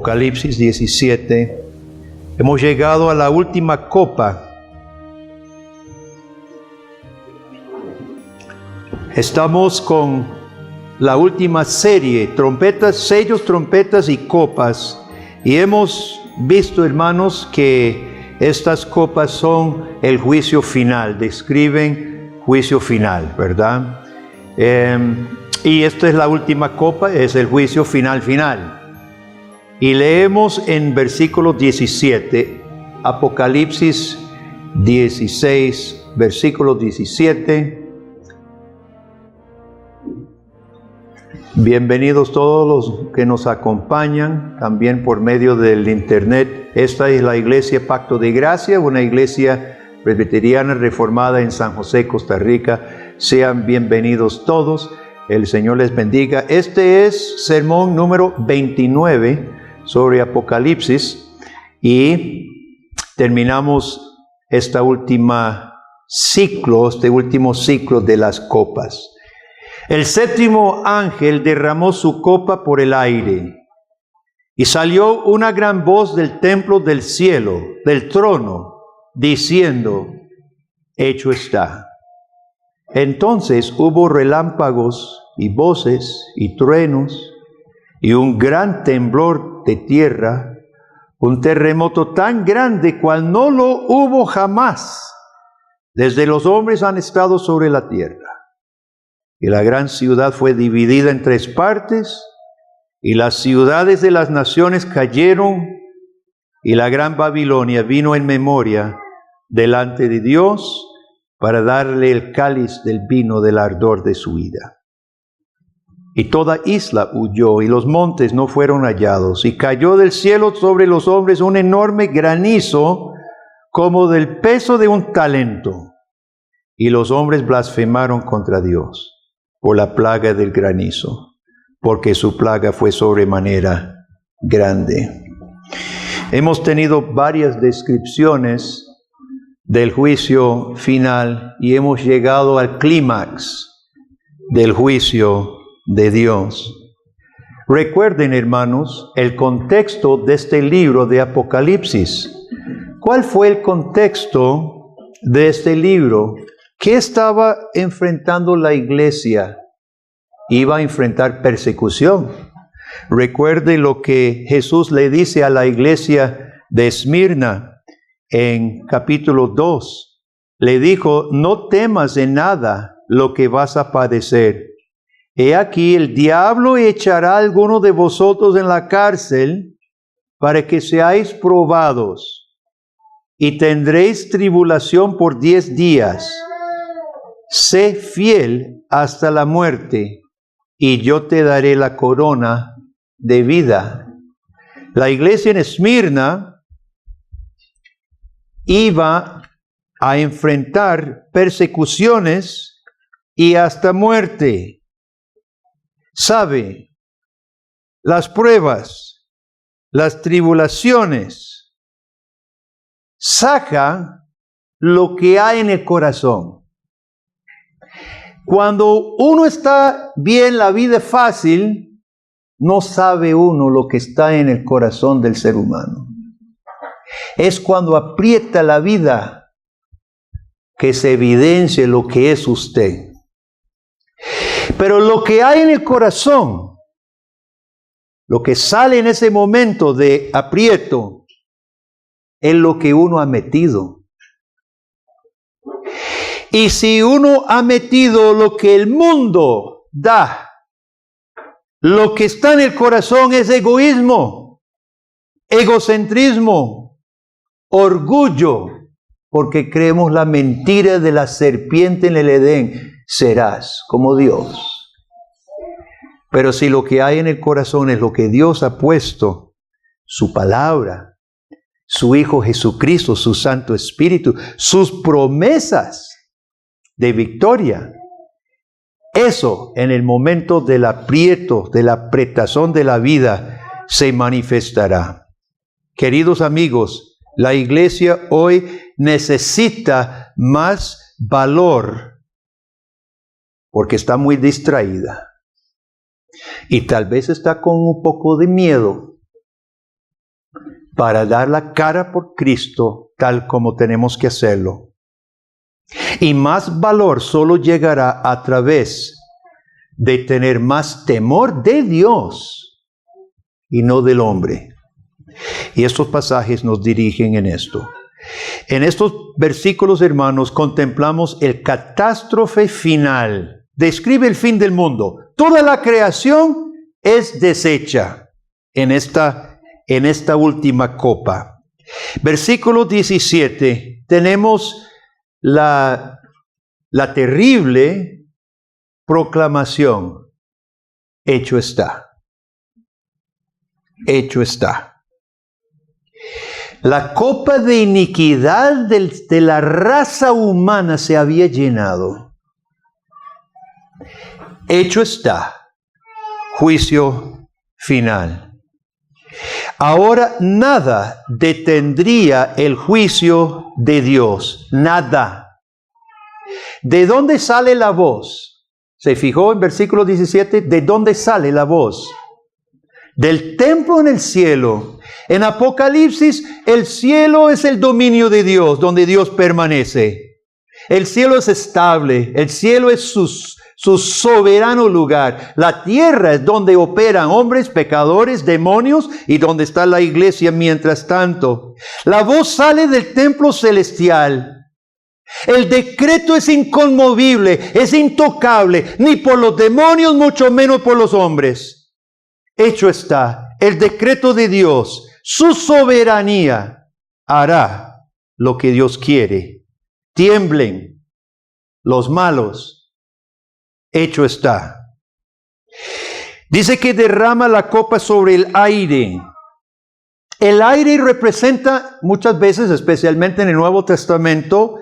Apocalipsis 17. Hemos llegado a la última copa. Estamos con la última serie, trompetas, sellos, trompetas y copas. Y hemos visto, hermanos, que estas copas son el juicio final, describen juicio final, ¿verdad? Y esta es la última copa, es el juicio final. Y leemos en versículo 17, Apocalipsis 16, versículo 17. Bienvenidos todos los que nos acompañan, también por medio del internet. Esta es la Iglesia Pacto de Gracia, una iglesia presbiteriana reformada en San José, Costa Rica. Sean bienvenidos todos. El Señor les bendiga. Este es sermón número 29 sobre Apocalipsis y terminamos este último ciclo de las copas. El séptimo ángel derramó su copa por el aire y salió una gran voz del templo del cielo, del trono, diciendo: hecho está. Entonces hubo relámpagos y voces y truenos y un gran temblor de tierra, un terremoto tan grande cual no lo hubo jamás desde los hombres han estado sobre la tierra. Y la gran ciudad fue dividida en 3 partes, y las ciudades de las naciones cayeron, y la gran Babilonia vino en memoria delante de Dios para darle el cáliz del vino del ardor de su ira. Y toda isla huyó, y los montes no fueron hallados, y cayó del cielo sobre los hombres un enorme granizo, como del peso de un talento. Y los hombres blasfemaron contra Dios por la plaga del granizo, porque su plaga fue sobremanera grande. Hemos tenido varias descripciones del juicio final y hemos llegado al clímax del juicio de Dios. Recuerden, hermanos, el contexto de este libro de Apocalipsis. ¿Cuál fue el contexto de este libro? ¿Qué estaba enfrentando la iglesia? Iba a enfrentar persecución. Recuerde lo que Jesús le dice a la iglesia de Esmirna en capítulo 2. Le dijo: no temas en nada lo que vas a padecer. He aquí, el diablo echará a alguno de vosotros en la cárcel para que seáis probados, y tendréis tribulación por 10 días. Sé fiel hasta la muerte, y yo te daré la corona de vida. La iglesia en Esmirna iba a enfrentar persecuciones y hasta muerte. ¿Sabe? Las pruebas, las tribulaciones, sacan lo que hay en el corazón. Cuando uno está bien, la vida es fácil, no sabe uno lo que está en el corazón del ser humano. Es cuando aprieta la vida que se evidencia lo que es usted. Pero lo que hay en el corazón, lo que sale en ese momento de aprieto, es lo que uno ha metido. Y si uno ha metido lo que el mundo da, lo que está en el corazón es egoísmo, egocentrismo, orgullo, porque creemos la mentira de la serpiente en el Edén: serás como Dios. Pero si lo que hay en el corazón es lo que Dios ha puesto, su palabra, su Hijo Jesucristo, su Santo Espíritu, sus promesas de victoria, eso en el momento del aprieto, de la apretazón de la vida, se manifestará. Queridos amigos, la iglesia hoy necesita más valor porque está muy distraída y tal vez está con un poco de miedo para dar la cara por Cristo tal como tenemos que hacerlo. Y más valor solo llegará a través de tener más temor de Dios y no del hombre. Y estos pasajes nos dirigen en esto. En estos versículos, hermanos, contemplamos el catástrofe final. Describe el fin del mundo. Toda la creación es deshecha en esta última copa. Versículo 17. Tenemos la terrible proclamación. Hecho está. Hecho está. La copa de iniquidad de la raza humana se había llenado. Hecho está. Juicio final. Ahora nada detendría el juicio de Dios. Nada. ¿De dónde sale la voz? ¿Se fijó en versículo 17? ¿De dónde sale la voz? Del templo en el cielo. En Apocalipsis, el cielo es el dominio de Dios, donde Dios permanece. El cielo es estable, el cielo es su soberano lugar. La tierra es donde operan hombres, pecadores, demonios, y donde está la iglesia mientras tanto. La voz sale del templo celestial. El decreto es inconmovible, es intocable, ni por los demonios, mucho menos por los hombres. Hecho está, el decreto de Dios, su soberanía, hará lo que Dios quiere. Tiemblen los malos. Hecho está. Dice que derrama la copa sobre el aire. El aire representa muchas veces, especialmente en el Nuevo Testamento,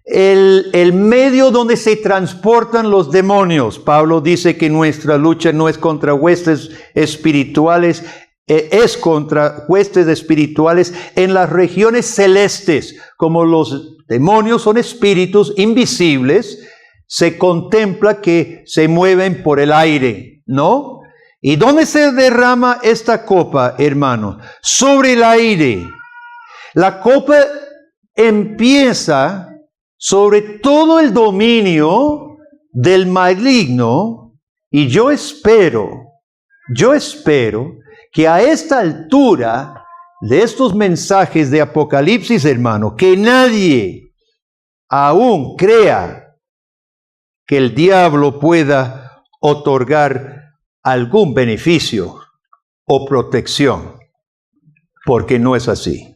el medio donde se transportan los demonios. Pablo dice que nuestra lucha no es contra huestes espirituales, es contra huestes espirituales en las regiones celestes. Como los demonios son espíritus invisibles, se contempla que se mueven por el aire, ¿no? ¿Y dónde se derrama esta copa, hermano? Sobre el aire. La copa empieza sobre todo el dominio del maligno, y yo espero que a esta altura de estos mensajes de Apocalipsis, hermano, que nadie aún crea que el diablo pueda otorgar algún beneficio o protección, porque no es así.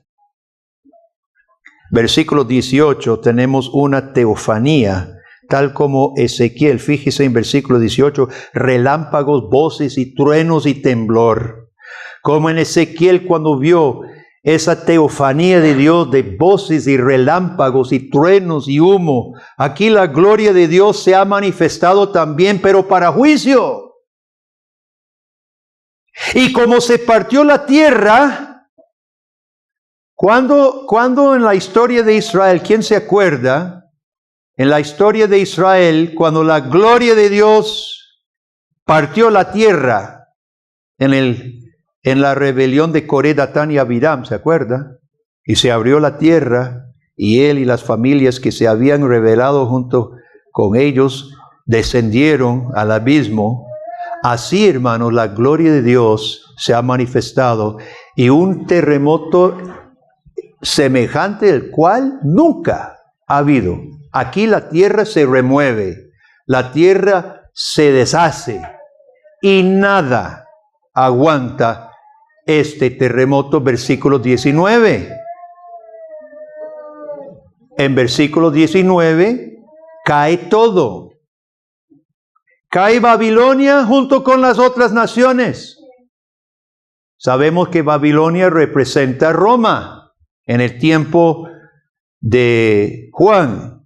Versículo 18, tenemos una teofanía, tal como Ezequiel. Fíjese en versículo 18, relámpagos, voces y truenos y temblor. Como en Ezequiel cuando vio esa teofanía de Dios de voces y relámpagos y truenos y humo. Aquí la gloria de Dios se ha manifestado también, pero para juicio. Y como se partió la tierra, cuando en la historia de Israel, ¿quién se acuerda? En la historia de Israel, cuando la gloria de Dios partió la tierra en la rebelión de Coré, Datán y Abiram, ¿se acuerda? Y se abrió la tierra, y él y las familias que se habían rebelado junto con ellos descendieron al abismo. Así, hermanos, la gloria de Dios se ha manifestado, y un terremoto semejante al cual nunca ha habido. Aquí la tierra se remueve, la tierra se deshace y nada aguanta este terremoto. Versículo 19. En versículo 19 cae todo. Cae Babilonia junto con las otras naciones. Sabemos que Babilonia representa a Roma en el tiempo de Juan.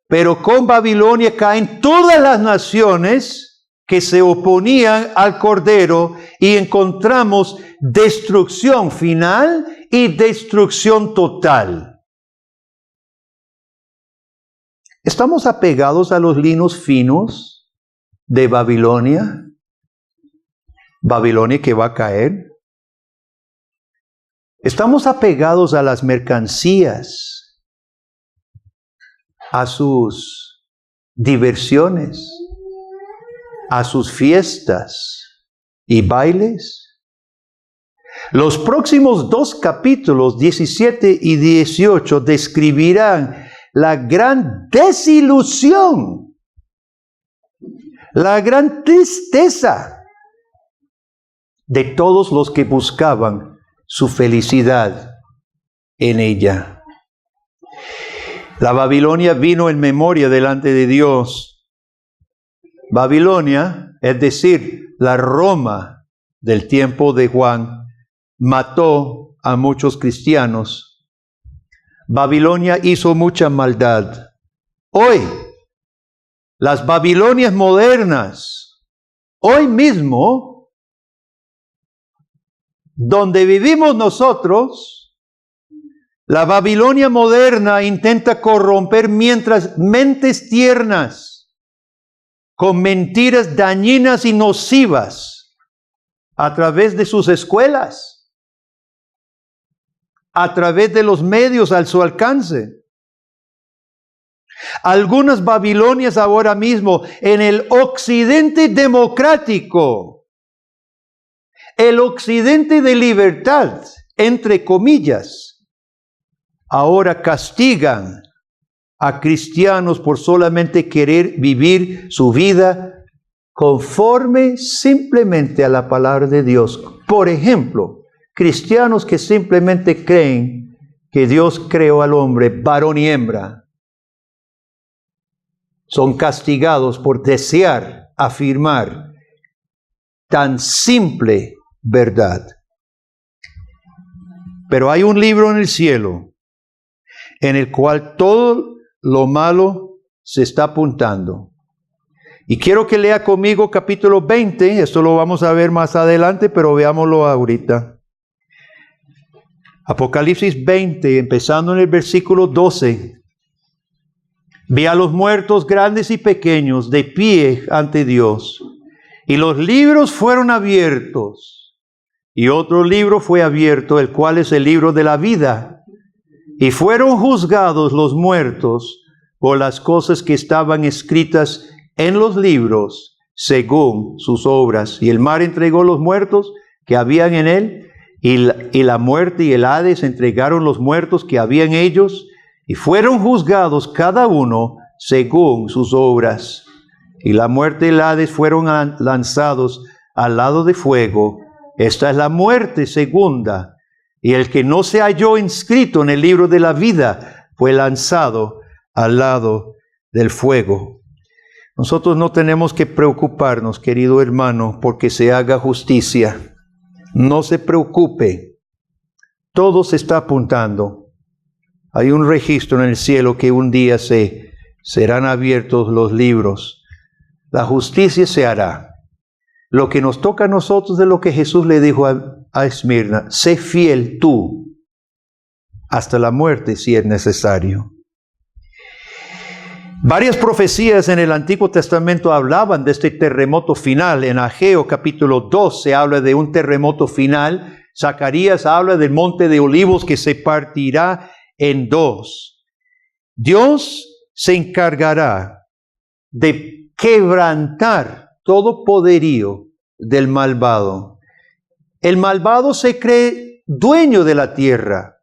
Pero con Babilonia caen todas las naciones que se oponían al Cordero, y encontramos destrucción final y destrucción total. ¿Estamos apegados a los linos finos de Babilonia? Babilonia que va a caer. Estamos apegados a las mercancías, a sus diversiones, a sus fiestas y bailes. Los próximos 2 capítulos, 17 y 18, describirán la gran desilusión, la gran tristeza de todos los que buscaban su felicidad en ella. La Babilonia vino en memoria delante de Dios. Babilonia, es decir, la Roma del tiempo de Juan, mató a muchos cristianos. Babilonia hizo mucha maldad. Hoy, las Babilonias modernas, hoy mismo, donde vivimos nosotros, la Babilonia moderna intenta corromper mientras mentes tiernas con mentiras dañinas y nocivas a través de sus escuelas, a través de los medios a su alcance. Algunas Babilonias ahora mismo en el occidente democrático, el occidente de libertad, entre comillas, ahora castigan a cristianos por solamente querer vivir su vida conforme simplemente a la palabra de Dios. Por ejemplo, cristianos que simplemente creen que Dios creó al hombre varón y hembra, son castigados por desear afirmar tan simple verdad. Pero hay un libro en el cielo en el cual todo lo malo se está apuntando. Y quiero que lea conmigo capítulo 20, esto lo vamos a ver más adelante, pero veámoslo ahorita. Apocalipsis 20, empezando en el versículo 12. Vi a los muertos grandes y pequeños de pie ante Dios, y los libros fueron abiertos. Y otro libro fue abierto, el cual es el libro de la vida. Y fueron juzgados los muertos por las cosas que estaban escritas en los libros, según sus obras. Y el mar entregó los muertos que habían en él, y la muerte y el Hades entregaron los muertos que había en ellos, y fueron juzgados cada uno según sus obras. Y la muerte y el Hades fueron lanzados al lado de fuego. Esta es la muerte segunda. Y el que no se halló inscrito en el libro de la vida fue lanzado al lado del fuego. Nosotros no tenemos que preocuparnos, querido hermano, porque se haga justicia. No se preocupe. Todo se está apuntando. Hay un registro en el cielo que un día serán abiertos los libros. La justicia se hará. Lo que nos toca a nosotros es lo que Jesús le dijo a Esmirna: sé fiel tú hasta la muerte si es necesario. Varias profecías en el Antiguo Testamento hablaban de este terremoto final. En Ageo capítulo 2 se habla de un terremoto final. Zacarías habla del monte de olivos que se partirá en dos. Dios se encargará de quebrantar todo poderío del malvado. El malvado se cree dueño de la tierra,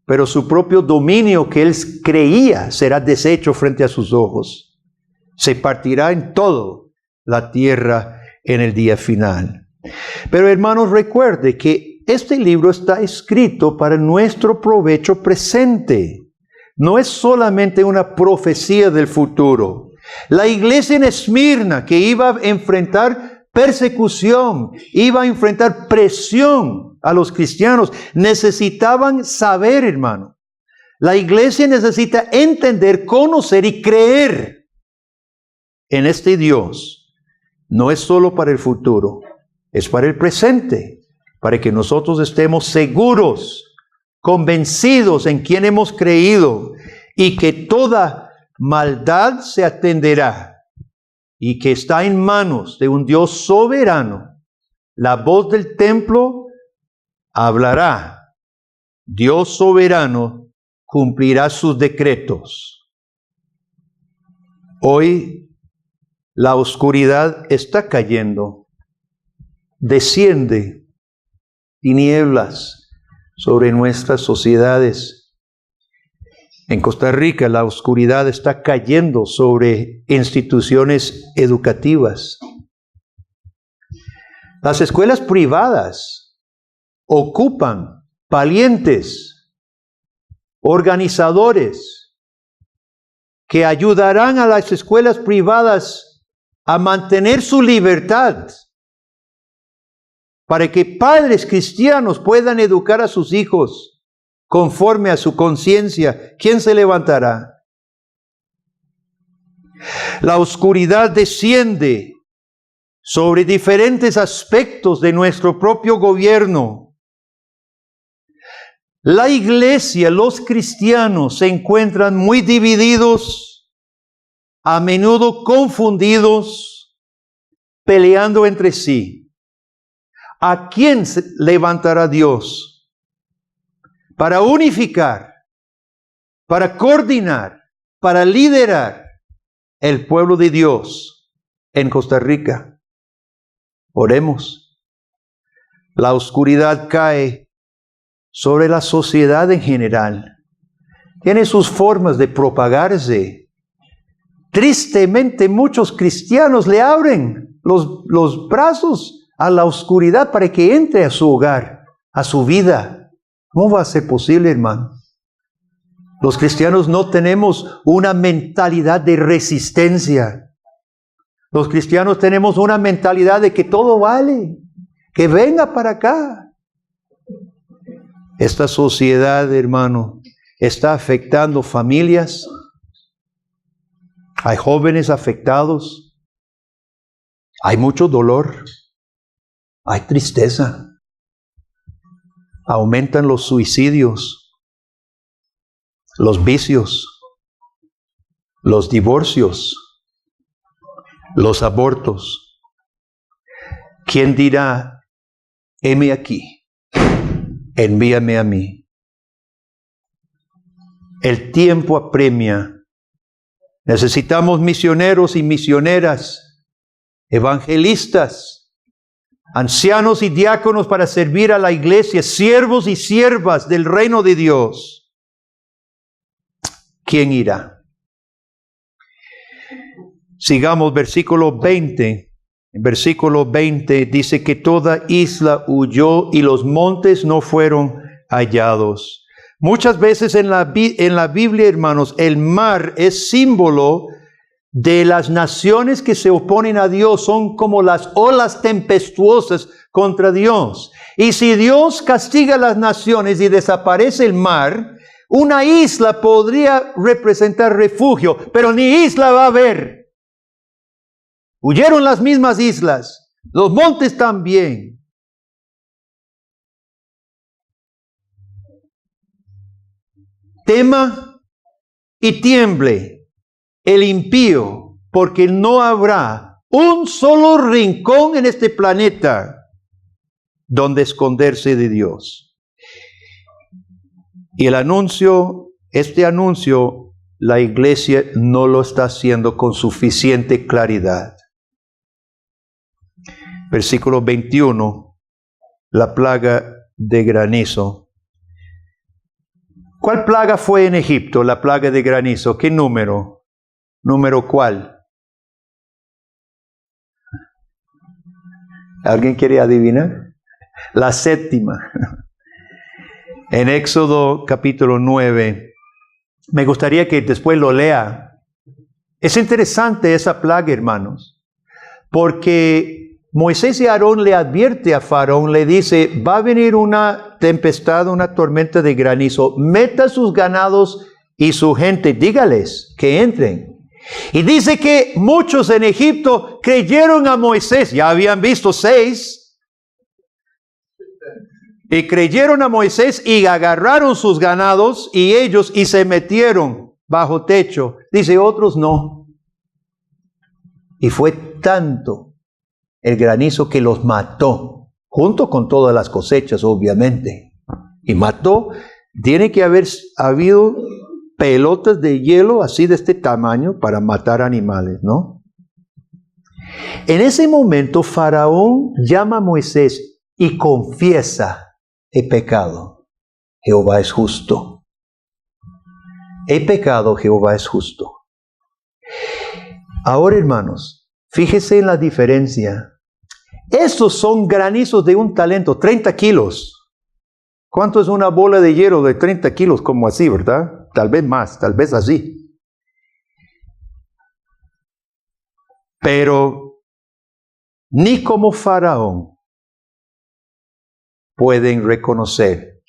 pero su propio dominio que él creía será deshecho frente a sus ojos. Se partirá en todo la tierra en el día final. Pero hermanos, recuerde que este libro está escrito para nuestro provecho presente. No es solamente una profecía del futuro. La iglesia en Esmirna, que iba a enfrentar persecución, iba a enfrentar presión a los cristianos, necesitaban saber, hermano. La iglesia necesita entender, conocer y creer en este Dios. No es solo para el futuro, es para el presente, para que nosotros estemos seguros, convencidos en quien hemos creído y que toda maldad se atenderá y que está en manos de un Dios soberano. La voz del templo hablará Dios soberano cumplirá sus decretos. Hoy la oscuridad está cayendo. Desciende tinieblas sobre nuestras sociedades. En Costa Rica la oscuridad está cayendo sobre instituciones educativas. Las escuelas privadas ocupan valientes organizadores que ayudarán a las escuelas privadas a mantener su libertad para que padres cristianos puedan educar a sus hijos conforme a su conciencia. ¿Quién se levantará? La oscuridad desciende sobre diferentes aspectos de nuestro propio gobierno. La iglesia, los cristianos se encuentran muy divididos, a menudo confundidos, peleando entre sí. ¿A quién se levantará Dios para unificar, para coordinar, para liderar el pueblo de Dios en Costa Rica? Oremos. La oscuridad cae sobre la sociedad en general. Tiene sus formas de propagarse. Tristemente, muchos cristianos le abren los brazos a la oscuridad para que entre a su hogar, a su vida. ¿Cómo va a ser posible, hermano? Los cristianos no tenemos una mentalidad de resistencia. Los cristianos tenemos una mentalidad de que todo vale, que venga para acá. Esta sociedad, hermano, está afectando familias. Hay jóvenes afectados. Hay mucho dolor. Hay tristeza. Aumentan los suicidios, los vicios, los divorcios, los abortos. ¿Quién dirá, heme aquí? Envíame a mí. El tiempo apremia. Necesitamos misioneros y misioneras, evangelistas, ancianos y diáconos para servir a la iglesia, siervos y siervas del reino de Dios. ¿Quién irá? Sigamos versículo 20. En versículo 20 dice que toda isla huyó y los montes no fueron hallados. Muchas veces en la Biblia, hermanos, el mar es símbolo de las naciones que se oponen a Dios. Son como las olas tempestuosas contra Dios. Y si Dios castiga a las naciones y desaparece el mar, una isla podría representar refugio, pero ni isla va a haber. Huyeron las mismas islas, los montes también. Tema y tiemble el impío, porque no habrá un solo rincón en este planeta donde esconderse de Dios. Y este anuncio, la iglesia no lo está haciendo con suficiente claridad. Versículo 21, la plaga de granizo. ¿Cuál plaga fue en Egipto? La plaga de granizo. ¿Qué número? ¿Número cuál? ¿Alguien quiere adivinar? La 7ª. En Éxodo capítulo 9. Me gustaría que después lo lea. Es interesante esa plaga, hermanos, porque Moisés y Aarón le advierte a Faraón, le dice, va a venir una tempestad, una tormenta de granizo, meta sus ganados y su gente, dígales que entren. Y dice que muchos en Egipto creyeron a Moisés, ya habían visto 6, y creyeron a Moisés y agarraron sus ganados y ellos y se metieron bajo techo. Dice, otros no. Y fue tanto el granizo que los mató, junto con todas las cosechas, obviamente. Y mató tiene que haber habido pelotas de hielo así de este tamaño para matar animales, ¿no? En ese momento, Faraón llama a Moisés y confiesa: he pecado, Jehová es justo. He pecado, Jehová es justo. Ahora, hermanos, fíjese en la diferencia. Estos son granizos de un talento, 30 kilos. ¿Cuánto es una bola de hielo de 30 kilos? Como así, ¿verdad? Tal vez más, tal vez así. Pero ni como Faraón pueden reconocer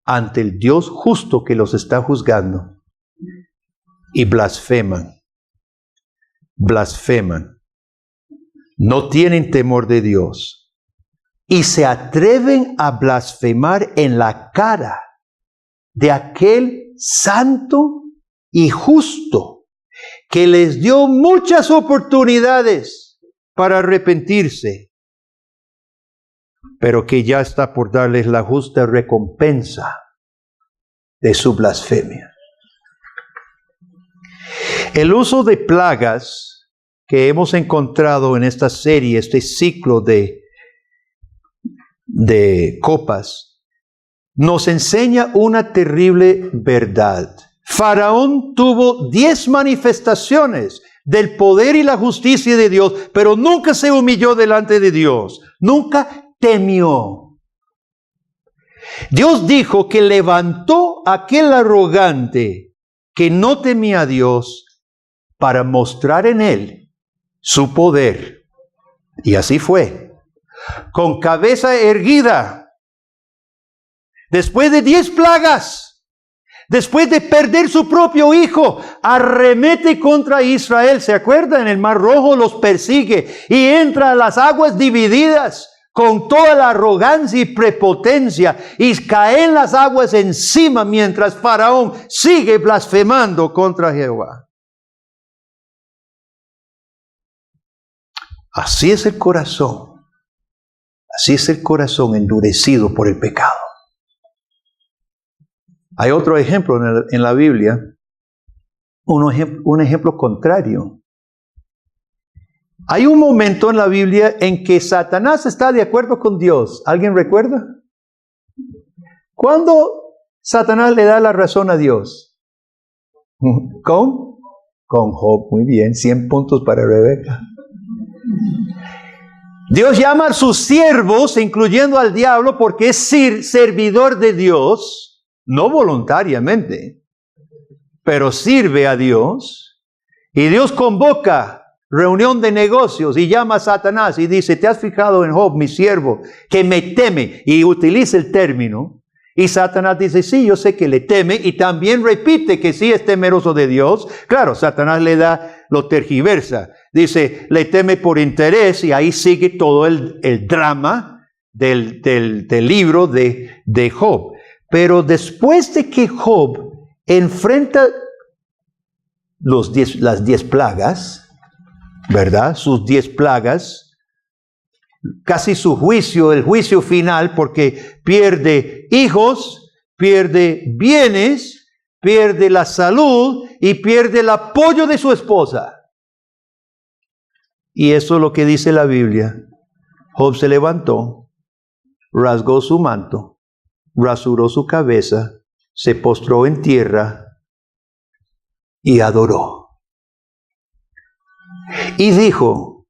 ante el Dios justo que los está juzgando y blasfeman. Blasfeman. No tienen temor de Dios y se atreven a blasfemar en la cara de aquel santo y justo que les dio muchas oportunidades para arrepentirse, pero que ya está por darles la justa recompensa de su blasfemia. El uso de plagas que hemos encontrado en esta serie, este ciclo de copas, nos enseña una terrible verdad. Faraón tuvo 10 manifestaciones del poder y la justicia de Dios, pero nunca se humilló delante de Dios, nunca temió. Dios dijo que levantó a aquel arrogante que no temía a Dios para mostrar en él su poder. Y así fue. Con cabeza erguida, después de 10 plagas, después de perder su propio hijo, arremete contra Israel. ¿Se acuerdan? En el Mar Rojo los persigue y entra a las aguas divididas con toda la arrogancia y prepotencia y caen las aguas encima mientras Faraón sigue blasfemando contra Jehová. Así es el corazón. Así es el corazón endurecido por el pecado. Hay otro ejemplo en la Biblia, un ejemplo contrario. Hay un momento en la Biblia en que Satanás está de acuerdo con Dios. ¿Alguien recuerda? ¿Cuándo Satanás le da la razón a Dios? Con Job. Muy bien, 100 puntos para Rebeca. Dios llama a sus siervos, incluyendo al diablo, porque es servidor de Dios, no voluntariamente, pero sirve a Dios. Y Dios convoca reunión de negocios y llama a Satanás y dice: ¿te has fijado en Job, mi siervo, que me teme? Y utiliza el término. Y Satanás dice: sí, yo sé que le teme, y también repite que sí es temeroso de Dios. Claro, Satanás lo tergiversa. Dice, le teme por interés, y ahí sigue todo el drama del libro de Job. Pero después de que Job enfrenta las 10 plagas, ¿verdad? Sus 10 plagas, casi su juicio, el juicio final, porque pierde hijos, pierde bienes, pierde la salud y pierde el apoyo de su esposa. Y eso es lo que dice la Biblia. Job se levantó, rasgó su manto, rasuró su cabeza, se postró en tierra y adoró. Y dijo: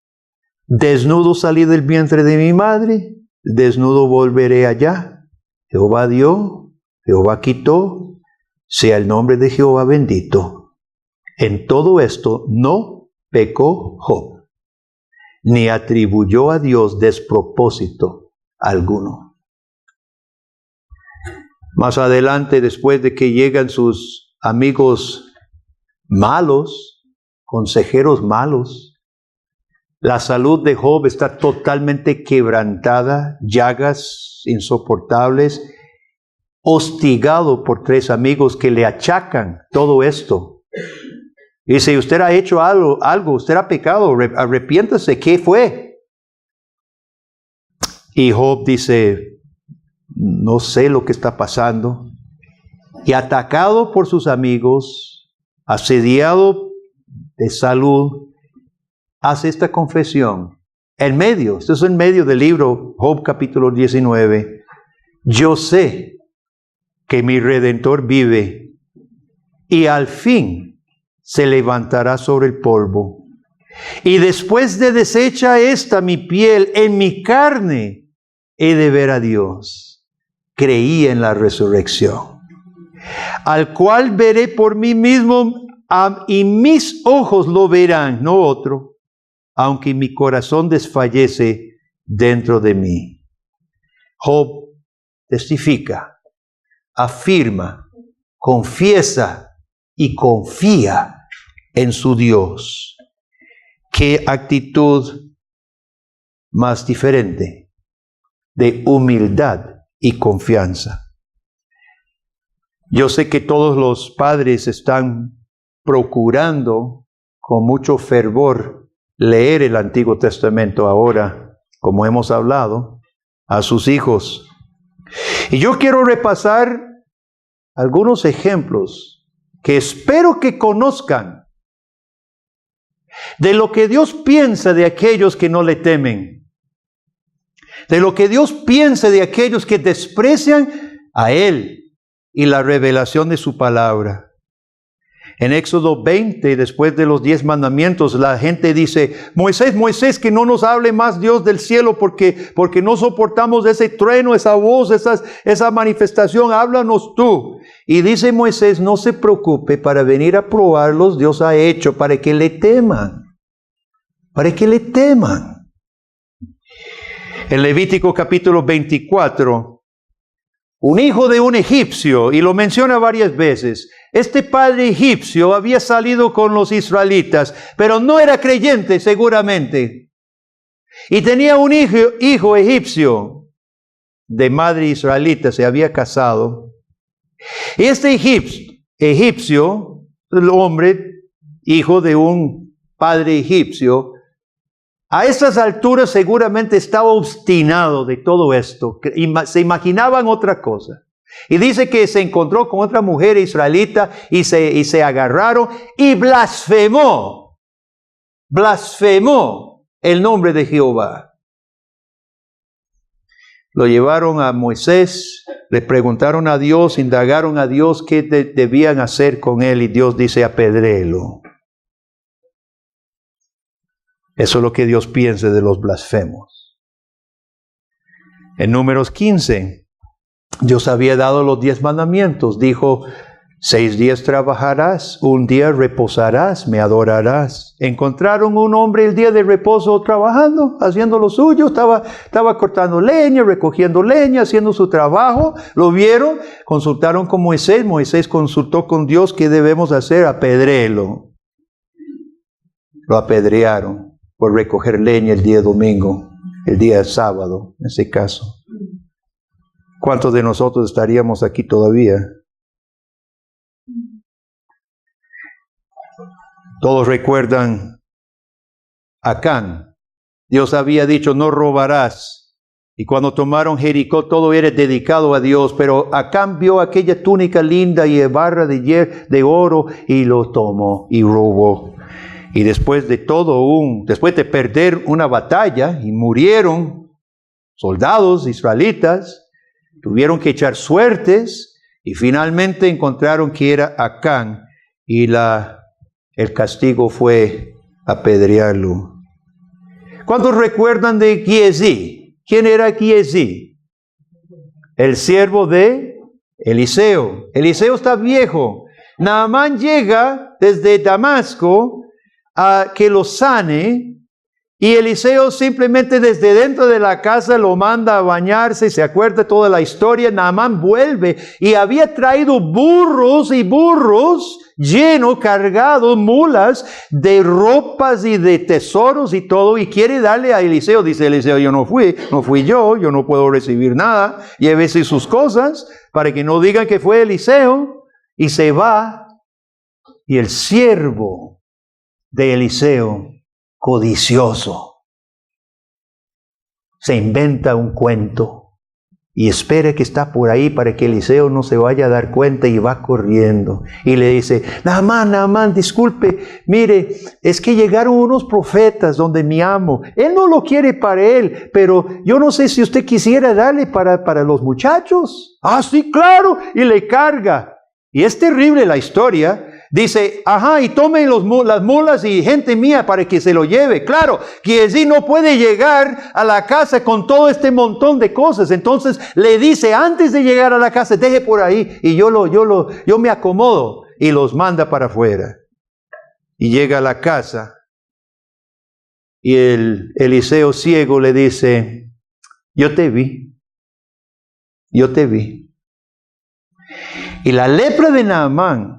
desnudo salí del vientre de mi madre, desnudo volveré allá. Jehová dio, Jehová quitó, sea el nombre de Jehová bendito. En todo esto no pecó Job, ni atribuyó a Dios despropósito alguno. Más adelante, después de que llegan sus amigos malos, consejeros malos, la salud de Job está totalmente quebrantada, llagas insoportables, hostigado por 3 amigos que le achacan todo esto. Dice: usted ha hecho algo, usted ha pecado, arrepiéntase, ¿qué fue? Y Job dice: no sé lo que está pasando. y atacado por sus amigos, asediado de salud, hace esta confesión. Esto es en medio del libro Job capítulo 19. Yo sé que mi Redentor vive y al fin se levantará sobre el polvo. Y después de deshecha esta mi piel, en mi carne he de ver a Dios. Creí en la resurrección, al cual veré por mí mismo, y mis ojos lo verán, no otro, aunque mi corazón desfallece dentro de mí. Job testifica, afirma, confiesa y confía en su Dios. ¿Qué actitud más diferente de humildad y confianza? Yo sé que todos los padres están procurando con mucho fervor leer el Antiguo Testamento ahora, como hemos hablado, a sus hijos. Y yo quiero repasar algunos ejemplos que espero que conozcan de lo que Dios piensa de aquellos que no le temen, de lo que Dios piensa de aquellos que desprecian a Él y la revelación de su palabra. En Éxodo 20, después de los 10 mandamientos, la gente dice, Moisés, que no nos hable más Dios del cielo porque no soportamos ese trueno, esa voz, esa manifestación, háblanos tú. Y dice Moisés, no se preocupe, para venir a probarlos Dios ha hecho para que le teman. Para que le teman. En Levítico capítulo 24, un hijo de un egipcio, y lo menciona varias veces, este padre egipcio había salido con los israelitas, pero no era creyente seguramente. Y tenía un hijo egipcio de madre israelita, se había casado. Y este egipcio, el hombre, hijo de un padre egipcio, a estas alturas seguramente estaba obstinado de todo esto. Se imaginaban otra cosa. Y dice que se encontró con otra mujer israelita y se agarraron y blasfemó el nombre de Jehová. Lo llevaron a Moisés, le preguntaron a Dios, indagaron a Dios qué debían hacer con él y Dios dice apedréelo. Eso es lo que Dios piensa de los blasfemos. En Números 15, Dios había dado los 10 mandamientos. Dijo, 6 días trabajarás, un día reposarás, me adorarás. Encontraron un hombre el día de reposo trabajando, haciendo lo suyo. Estaba cortando leña, recogiendo leña, haciendo su trabajo. Lo vieron, consultaron con Moisés. Moisés consultó con Dios, ¿qué debemos hacer? Apedréelo. Lo apedrearon por recoger leña el día domingo, el día sábado, en ese caso. ¿Cuántos de nosotros estaríamos aquí todavía? Todos recuerdan a Acán. Dios había dicho, no robarás. Y cuando tomaron Jericó, todo era dedicado a Dios. Pero Acán vio aquella túnica linda y barra de oro y lo tomó y robó. Y después de después de perder una batalla y murieron soldados israelitas, tuvieron que echar suertes y finalmente encontraron que era Acán y el castigo fue apedrearlo. ¿Cuántos recuerdan de Giezi? ¿Quién era Giezi? El siervo de Eliseo. Eliseo está viejo. Naamán llega desde Damasco a que lo sane, y Eliseo simplemente desde dentro de la casa lo manda a bañarse. Se acuerda toda la historia. Naamán vuelve y había traído burros y burros llenos, cargados, mulas de ropas y de tesoros y todo, y quiere darle a Eliseo. Dice Eliseo, yo no fui yo no puedo recibir nada, llévese sus cosas para que no digan que fue Eliseo. Y se va, y el siervo de Eliseo, codicioso, se inventa un cuento y espera que está por ahí para que Eliseo no se vaya a dar cuenta y va corriendo. Y le dice, Naamán, disculpe, mire, es que llegaron unos profetas donde mi amo. Él no lo quiere para él, pero yo no sé si usted quisiera darle para los muchachos. Ah, sí, claro, y le carga. Y es terrible la historia. Dice, y tomen las mulas y gente mía para que se lo lleve. Claro, que si no puede llegar a la casa con todo este montón de cosas. Entonces le dice, antes de llegar a la casa, deje por ahí y yo me acomodo. Y los manda para afuera. Y llega a la casa. Y el Eliseo ciego le dice, yo te vi. Y la lepra de Naamán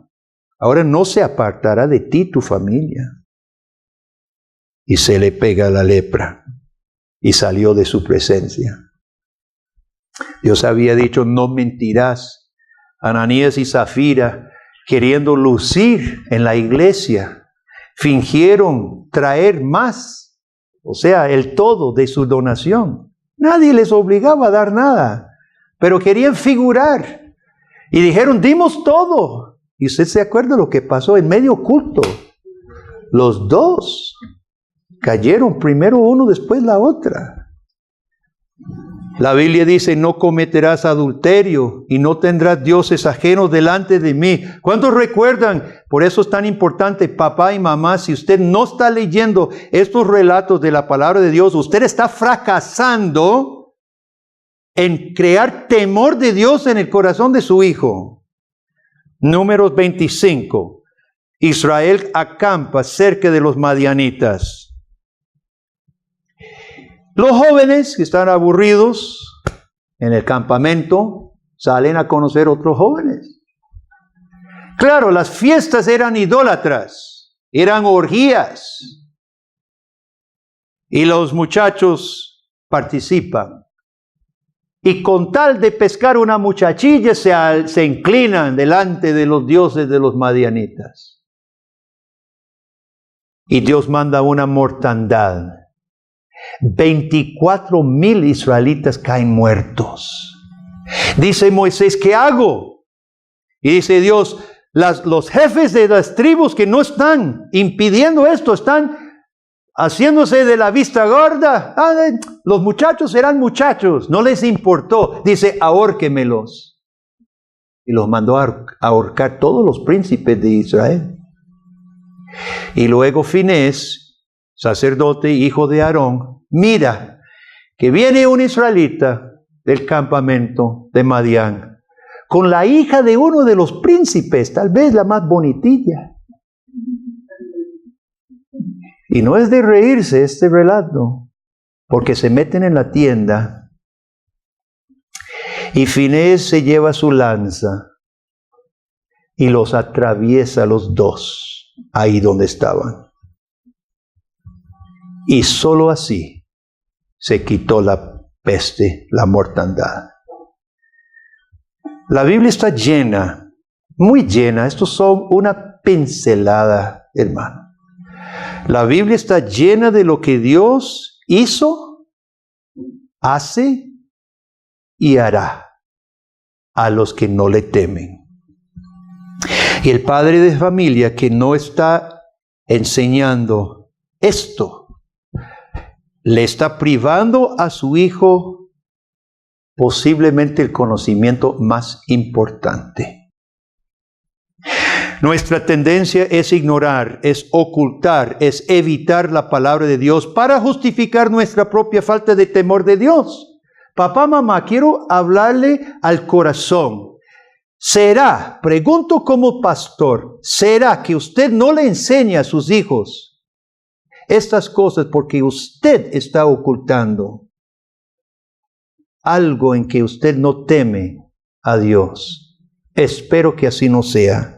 ahora no se apartará de ti tu familia. Y se le pega la lepra y salió de su presencia. Dios había dicho, no mentirás. Ananías y Zafira, queriendo lucir en la iglesia, fingieron traer más, o sea, el todo de su donación. Nadie les obligaba a dar nada, pero querían figurar. Y dijeron, dimos todo. Y usted se acuerda lo que pasó en medio culto. Los dos cayeron, primero uno, después la otra. La Biblia dice, no cometerás adulterio y no tendrás dioses ajenos delante de mí. ¿Cuántos recuerdan? Por eso es tan importante, papá y mamá, si usted no está leyendo estos relatos de la palabra de Dios, usted está fracasando en crear temor de Dios en el corazón de su hijo. Números 25. Israel acampa cerca de los madianitas. Los jóvenes que están aburridos en el campamento salen a conocer otros jóvenes. Claro, las fiestas eran idólatras, eran orgías. Y los muchachos participan. Y con tal de pescar una muchachilla se inclinan delante de los dioses de los madianitas. Y Dios manda una mortandad. 24,000 israelitas caen muertos. Dice Moisés, ¿qué hago? Y dice Dios, los jefes de las tribus que no están impidiendo esto, están haciéndose de la vista gorda. Los muchachos serán muchachos. No les importó. Dice, ahórquemelos. Y los mandó a ahorcar todos los príncipes de Israel. Y luego Finés, sacerdote, hijo de Aarón, mira que viene un israelita del campamento de Madián con la hija de uno de los príncipes, tal vez la más bonitilla. Y no es de reírse este relato, porque se meten en la tienda y Finés se lleva su lanza y los atraviesa los dos ahí donde estaban. Y solo así se quitó la peste, la mortandad. La Biblia está llena, muy llena. Estos son una pincelada, hermano. La Biblia está llena de lo que Dios hizo, hace y hará a los que no le temen. Y el padre de familia que no está enseñando esto, le está privando a su hijo posiblemente el conocimiento más importante. Nuestra tendencia es ignorar, es ocultar, es evitar la palabra de Dios para justificar nuestra propia falta de temor de Dios. Papá, mamá, quiero hablarle al corazón. ¿Será, pregunto como pastor, será que usted no le enseña a sus hijos estas cosas porque usted está ocultando algo en que usted no teme a Dios? Espero que así no sea.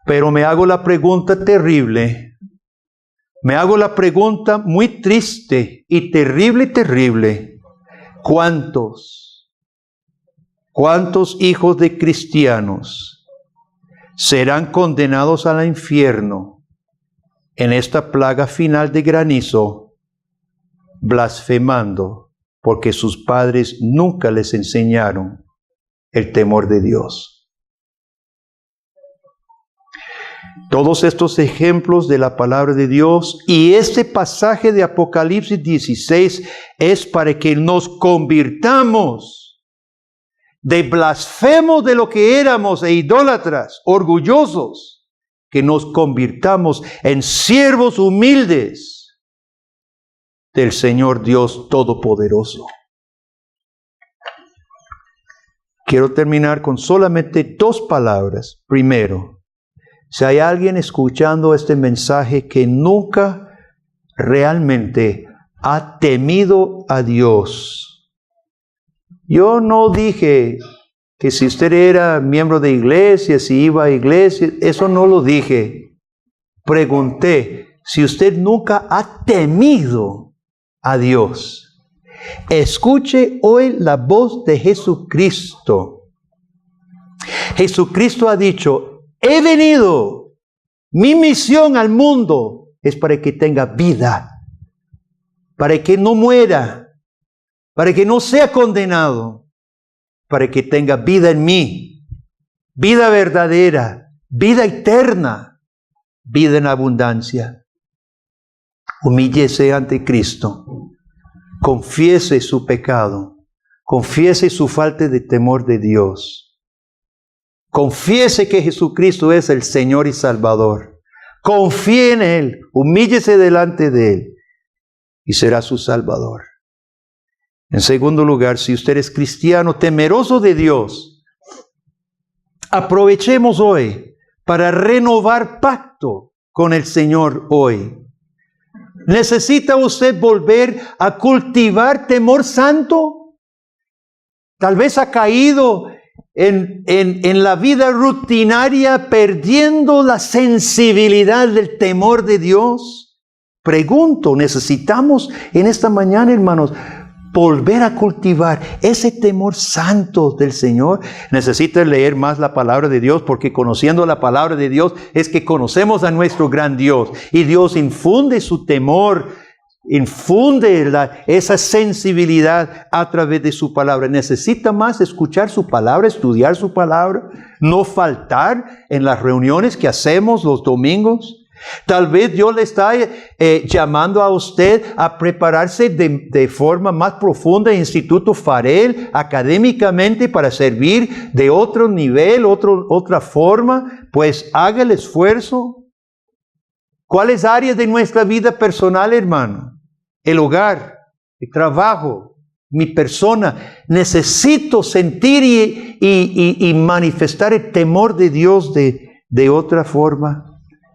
Pero me hago la pregunta terrible, me hago la pregunta muy triste y terrible. ¿Cuántos hijos de cristianos serán condenados al infierno en esta plaga final de granizo, blasfemando porque sus padres nunca les enseñaron el temor de Dios. Todos estos ejemplos de la palabra de Dios y este pasaje de Apocalipsis 16 es para que nos convirtamos de blasfemos de lo que éramos e idólatras, orgullosos, que nos convirtamos en siervos humildes del Señor Dios Todopoderoso. Quiero terminar con solamente 2 palabras. Primero, si hay alguien escuchando este mensaje que nunca realmente ha temido a Dios. Yo no dije que si usted era miembro de iglesia, si iba a iglesia, eso no lo dije. Pregunté si usted nunca ha temido a Dios. Escuche hoy la voz de Jesucristo. Jesucristo ha dicho: he venido, mi misión al mundo es para que tenga vida, para que no muera, para que no sea condenado, para que tenga vida en mí, vida verdadera, vida eterna, vida en abundancia. Humíllese ante Cristo, confiese su pecado, confiese su falta de temor de Dios. Confiese que Jesucristo es el Señor y Salvador. Confíe en Él, humíllese delante de Él y será su Salvador. En segundo lugar, si usted es cristiano temeroso de Dios, aprovechemos hoy para renovar pacto con el Señor hoy. ¿Necesita usted volver a cultivar temor santo? Tal vez ha caído en la vida rutinaria, perdiendo la sensibilidad del temor de Dios. Pregunto, necesitamos en esta mañana, hermanos, volver a cultivar ese temor santo del Señor. Necesita leer más la palabra de Dios, porque conociendo la palabra de Dios es que conocemos a nuestro gran Dios. Y Dios infunde su temor, infunde esa sensibilidad a través de su palabra. Necesita más escuchar su palabra, estudiar su palabra, no faltar en las reuniones que hacemos los domingos. Tal vez Dios le está llamando a usted a prepararse de forma más profunda en Instituto Farel, académicamente, para servir de otro nivel, otra forma. Pues haga el esfuerzo. ¿Cuáles áreas de nuestra vida personal, hermano? El hogar, el trabajo, mi persona. Necesito sentir y manifestar el temor de Dios de otra forma.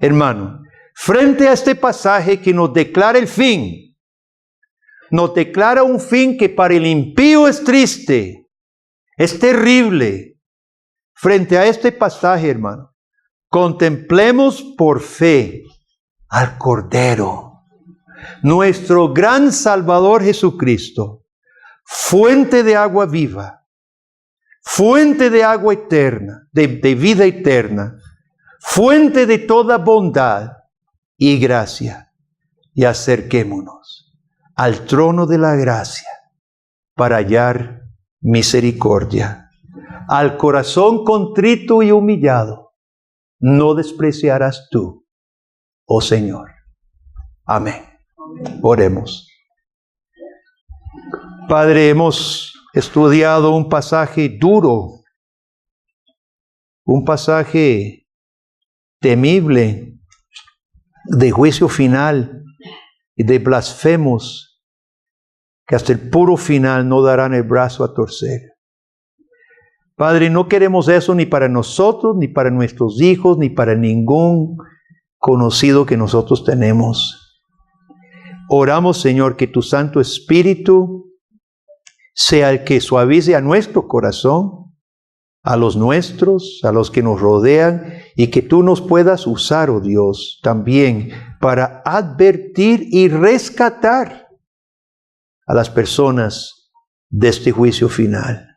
Hermano, frente a este pasaje que nos declara el fin, nos declara un fin que para el impío es triste, es terrible. Frente a este pasaje, hermano, contemplemos por fe al Cordero, nuestro gran Salvador Jesucristo, fuente de agua viva, fuente de agua eterna, de vida eterna, fuente de toda bondad y gracia, y acerquémonos al trono de la gracia para hallar misericordia. Al corazón contrito y humillado no despreciarás tú, oh Señor. Amén. Oremos. Padre, hemos estudiado un pasaje duro, un pasaje temible, de juicio final y de blasfemos, que hasta el puro final no darán el brazo a torcer. Padre, no queremos eso ni para nosotros, ni para nuestros hijos, ni para ningún conocido que nosotros tenemos. Oramos, Señor, que tu Santo Espíritu sea el que suavice a nuestro corazón, a los nuestros, a los que nos rodean, y que tú nos puedas usar, oh Dios, también para advertir y rescatar a las personas de este juicio final.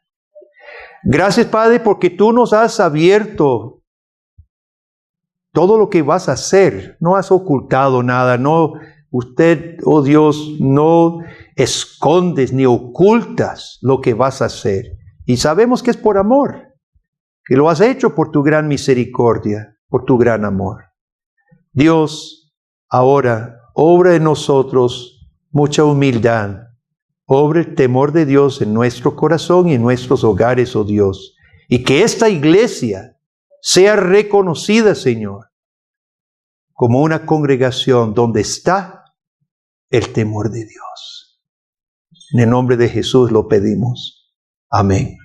Gracias, Padre, porque tú nos has abierto todo lo que vas a hacer. No has ocultado nada. No, usted, oh Dios, no escondes ni ocultas lo que vas a hacer. Y sabemos que es por amor, que lo has hecho por tu gran misericordia, por tu gran amor. Dios, ahora obra en nosotros mucha humildad. Obra el temor de Dios en nuestro corazón y en nuestros hogares, oh Dios. Y que esta iglesia sea reconocida, Señor, como una congregación donde está el temor de Dios. En el nombre de Jesús lo pedimos. Amén.